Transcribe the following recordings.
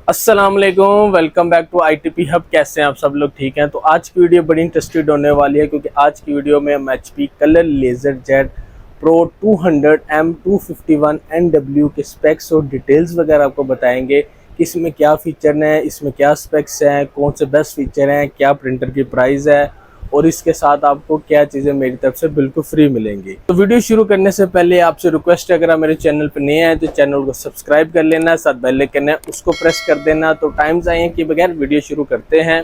अस्सलाम वालेकुम, welcome back to ITP hub. कैसे हैं आप सब लोग? ठीक हैं। तो आज की वीडियो बड़ी इंटरेस्टेड होने वाली है क्योंकि आज की वीडियो में हम HP colour laser jet pro 200M 251 NW के स्पेक्स और डिटेल्स वगैरह आपको बताएंगे कि इसमें क्या फ़ीचर हैं, इसमें क्या स्पेक्स हैं, कौन से बेस्ट फ़ीचर हैं, क्या प्रिंटर की प्राइस है और इसके साथ आपको क्या चीज़ें मेरी तरफ से बिल्कुल फ्री मिलेंगी। तो वीडियो शुरू करने से पहले आपसे रिक्वेस्ट है, अगर आप मेरे चैनल पर नए हैं तो चैनल को सब्सक्राइब कर लेना, साथ बेल आइकन है उसको प्रेस कर देना। तो टाइम ज़ाया किए बगैर वीडियो शुरू करते हैं।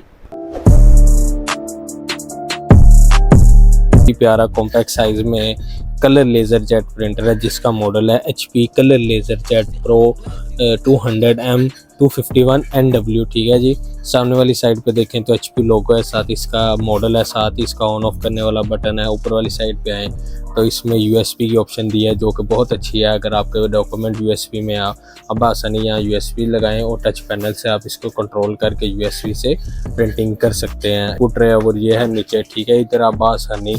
प्यारा कॉम्पैक्ट साइज में कलर लेज़र जेट प्रिंटर है जिसका मॉडल है HP colour laser jet pro 200M 251 NW। ठीक है जी। सामने वाली साइड पे देखें तो HP लोगो है, साथ इसका मॉडल है, साथ ही इसका ऑन ऑफ करने वाला बटन है। ऊपर वाली साइड पे आए तो इसमें USB की ऑप्शन दी है जो कि बहुत अच्छी है। अगर आपके डॉक्यूमेंट USB में अब आसानी यहाँ USB लगाएं और टच पैनल से आप इसको कंट्रोल करके USB से प्रिंटिंग कर सकते हैं। फुट है और ये है नीचे। ठीक है। इधर आप आसानी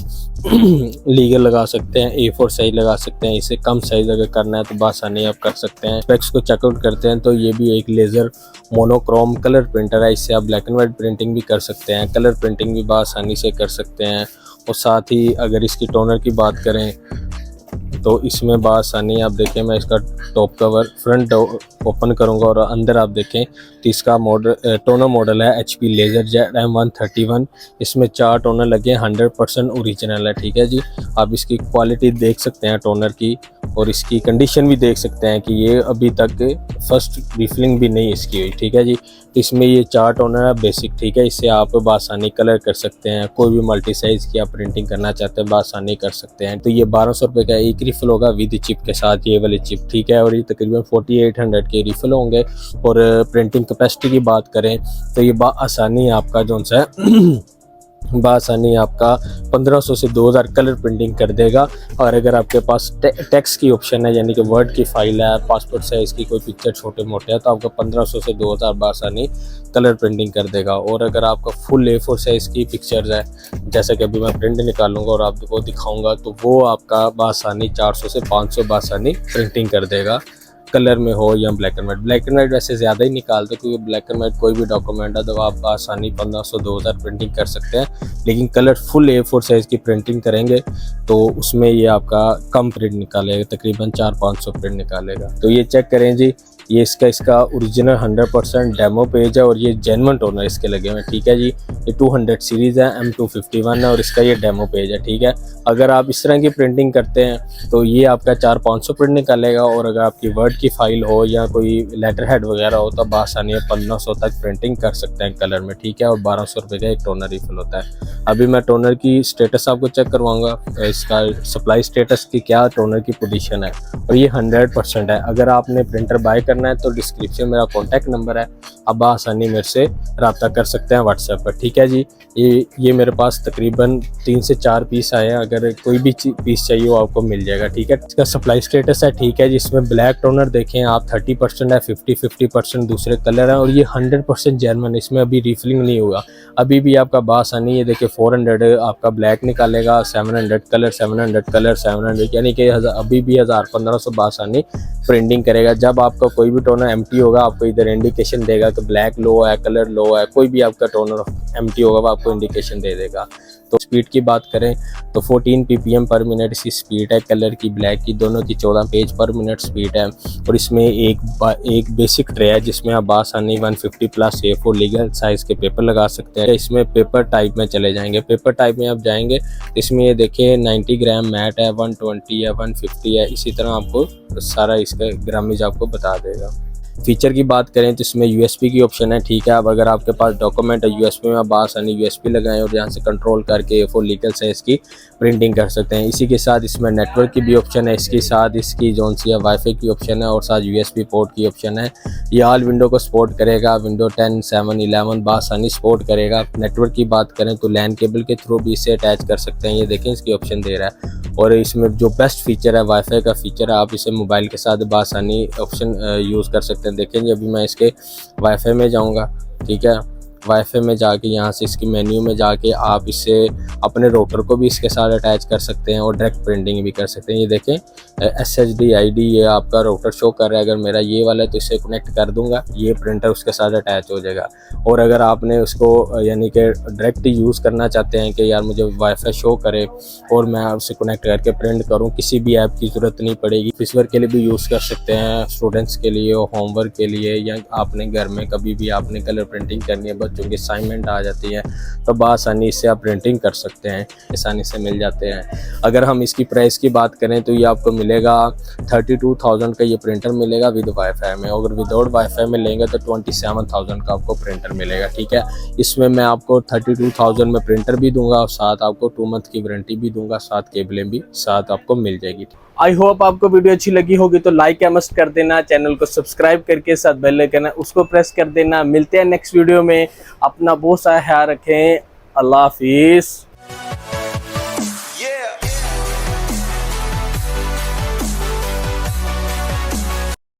लीगल लगा सकते हैं, A4 साइज लगा सकते हैं। इससे कम साइज अगर करना है तो बासानी आप कर सकते हैं। स्पेक्स को चेकआउट करते हैं तो ये भी एक लेज़र मोनोक्रोम कलर प्रिंटर है। इससे आप ब्लैक एंड वाइट प्रिंटिंग भी कर सकते हैं, कलर प्रिंटिंग भी बासानी से कर सकते हैं। और साथ ही अगर इसकी टोनर की बात करें तो इसमें बासानी आप देखें, मैं इसका टॉप कवर फ्रंट ओपन करूंगा और अंदर आप देखें तो इसका मॉडल टोनर मॉडल है HP लेज़र जेट M131। इसमें 4 टोनर लगे, 100% ओरिजिनल है। ठीक है जी। आप इसकी क्वालिटी देख सकते हैं टोनर की और इसकी कंडीशन भी देख सकते हैं कि ये अभी तक फर्स्ट रिफिलिंग भी नहीं इसकी हुई। ठीक है जी। तो इसमें ये 4 टोनर है बेसिक। ठीक है। इससे आप बासानी कलर कर सकते हैं, कोई भी मल्टी साइज़ की आप प्रिंटिंग करना चाहते हैं बासानी कर सकते हैं। तो ये 1200 रुपये का एक रिफिल होगा विद चिप के साथ, ये वाली चिप। ठीक है। और ये तकरीबन 4800 के रिफिल होंगे। और प्रिंटिंग कैपेसिटी की बात करें तो ये आसानी आपका जो सा बासानी आपका 1500 से 2000 कलर प्रिंटिंग कर देगा। और अगर आपके पास टेक्स्ट की ऑप्शन है, यानी कि वर्ड की फाइल है, पासपोर्ट साइज़ की कोई पिक्चर छोटे मोटे है, तो आपका 1500 से 2000 बासानी कलर प्रिंटिंग कर देगा। और अगर आपका फुल A4 साइज़ की पिक्चर्स है, जैसे कि अभी मैं प्रिंट निकालूंगा और आपको दिखाऊंगा, तो वो आपका बासानी 400 से 500 बासानी प्रिंटिंग कर देगा, कलर में हो या black and white. Black and white वैसे ज़्यादा ही निकालते क्योंकि ब्लैक एंड वाइट कोई भी डॉक्यूमेंट है तो आप आसानी 1500 2000 प्रिंटिंग कर सकते हैं। लेकिन कलर फुल A4 साइज़ की प्रिंटिंग करेंगे तो उसमें ये आपका कम प्रिंट निकालेगा, तकरीबन 400-500 प्रिंट निकालेगा। तो ये चेक करें जी, ये इसका ओरिजिनल 100% डेमो पेज है और ये जेन्युइन टोनर इसके लगे हुए हैं। ठीक है जी। ये 200 सीरीज़ है, M251 है और इसका ये डेमो पेज है। ठीक है। अगर आप इस तरह की प्रिंटिंग करते हैं तो ये आपका 400-500 प्रिंट निकालेगा। और अगर आपकी वर्ड की फाइल हो या कोई लेटर हेड वगैरह हो तो बासानी 1500 तक प्रिंटिंग कर सकते हैं कलर में। ठीक है। और 1200 रुपये का एक टोनर रिफिल होता है। अभी मैं टोनर की स्टेटस आपको चेक करवाऊंगा, इसका सप्लाई स्टेटस की क्या टोनर की पोजीशन है, और ये 100% है। अगर आपने प्रिंटर बाय करना है तो डिस्क्रिप्शन मेरा कॉन्टैक्ट नंबर है, आप आसानी मेरे से रब्ता कर सकते हैं व्हाट्सएप पर। ठीक है जी। ये मेरे पास तकरीबन 3 से 4 पीस आए हैं, अगर कोई भी पीस चाहिए वो आपको मिल जाएगा। ठीक है। इसका सप्लाई स्टेटस है। ठीक है। जिसमें ब्लैक टोनर देखें आप 30% है, 50% दूसरे कलर है और ये 100% जेन्युइन, इसमें अभी रिफिलिंग नहीं हुआ। अभी भी आपका बासानी ये देखिए 400 आपका ब्लैक निकालेगा, 700 कलर, 700 यानी कि अभी भी 1500 बासानी प्रिंटिंग करेगा। जब आपका कोई भी टोनर एम्प्टी होगा आपको इधर इंडिकेशन देगा कि ब्लैक लो है, कलर लो है, कोई भी आपका टोनर एम्प्टी होगा वो आपको इंडिकेशन दे देगा। तो स्पीड की बात करें तो 14 ppm पर मिनट इसकी स्पीड है, कलर की ब्लैक की दोनों की 14 पेज पर मिनट स्पीड है। और इसमें एक बेसिक ट्रे है जिसमें आप आसानी 150+ A4 लीगल साइज़ के पेपर लगा सकते हैं। इसमें पेपर टाइप में चले जाएंगे। पेपर टाइप में आप जाएंगे इसमें ये देखिए 90 ग्राम मैट है, 120 है, 150 है, इसी तरह आपको सारा इसका ग्रामेज आपको बता देगा। फीचर की बात करें तो इसमें USB की ऑप्शन है। ठीक है। अब अगर आपके पास डॉक्यूमेंट है USB में आप आसानी USB लगाएं और यहाँ से कंट्रोल करके A4 लीगल साइज़ की प्रिंटिंग कर सकते हैं। इसी के साथ इसमें नेटवर्क की भी ऑप्शन है, इसके साथ इसकी जोन सी है वाईफाई की ऑप्शन है और साथ USB पोर्ट की ऑप्शन है। ये ऑल विंडो को सपोर्ट करेगा, विंडो 10, 7, 11 बासानी सपोर्ट करेगा। नेटवर्क की बात करें तो लैन केबल के थ्रू भी इसे अटैच कर सकते हैं, ये देखें इसकी ऑप्शन दे रहा है। और इसमें जो बेस्ट फीचर है वाईफाई का फीचर है, आप इसे मोबाइल के साथ बासानी ऑप्शन यूज़ कर सकते हैं। देखें जी अभी मैं इसके वाईफाई में जाऊंगा। ठीक है। वाईफाई में जाके यहाँ से इसकी मेन्यू में जाके आप इससे अपने राउटर को भी इसके साथ अटैच कर सकते हैं और डायरेक्ट प्रिंटिंग भी कर सकते हैं। ये देखें SSD ID ये आपका राउटर शो कर रहा है। अगर मेरा ये वाला है तो इसे कनेक्ट कर दूंगा, ये प्रिंटर उसके साथ अटैच हो जाएगा। और अगर आपने उसको यानी कि डायरेक्ट यूज़ करना चाहते हैं कि यार मुझे वाईफाई शो करे और मैं उसे कनेक्ट करके प्रिंट करूं, किसी भी ऐप की ज़रूरत नहीं पड़ेगी। ऑफिस वर्क के लिए भी यूज़ कर सकते हैं, स्टूडेंट्स के लिए, होमवर्क के लिए, या आपने घर में कभी भी आपने कलर प्रिंटिंग करनी है, बच्चों की असाइनमेंट आ जाती है तो बआसानी इससे आप प्रिंटिंग कर सकते हैं, आसानी से मिल जाते हैं। अगर हम इसकी प्राइस की बात करें तो ये आपको मिलेगा 32,000 का ये प्रिंटर मिलेगा विद वाईफाई में। अगर विदाउट वाईफाई में लेंगे तो 27,000 का आपको प्रिंटर मिलेगा। ठीक है, इसमें मैं आपको 32,000 में प्रिंटर भी दूंगा और साथ आपको 2 मंथ की वारंटी भी दूंगा, साथ केबलें भी साथ आपको मिल जाएगी। आई होप आपको वीडियो अच्छी लगी होगी तो लाइक या मस्ट कर देना, चैनल को सब्सक्राइब करके साथ बेल आइकन है उसको प्रेस कर देना। मिलते हैं नेक्स्ट वीडियो में, अपना बहुत सारा ख्याल रखें, अल्लाह हाफिज़।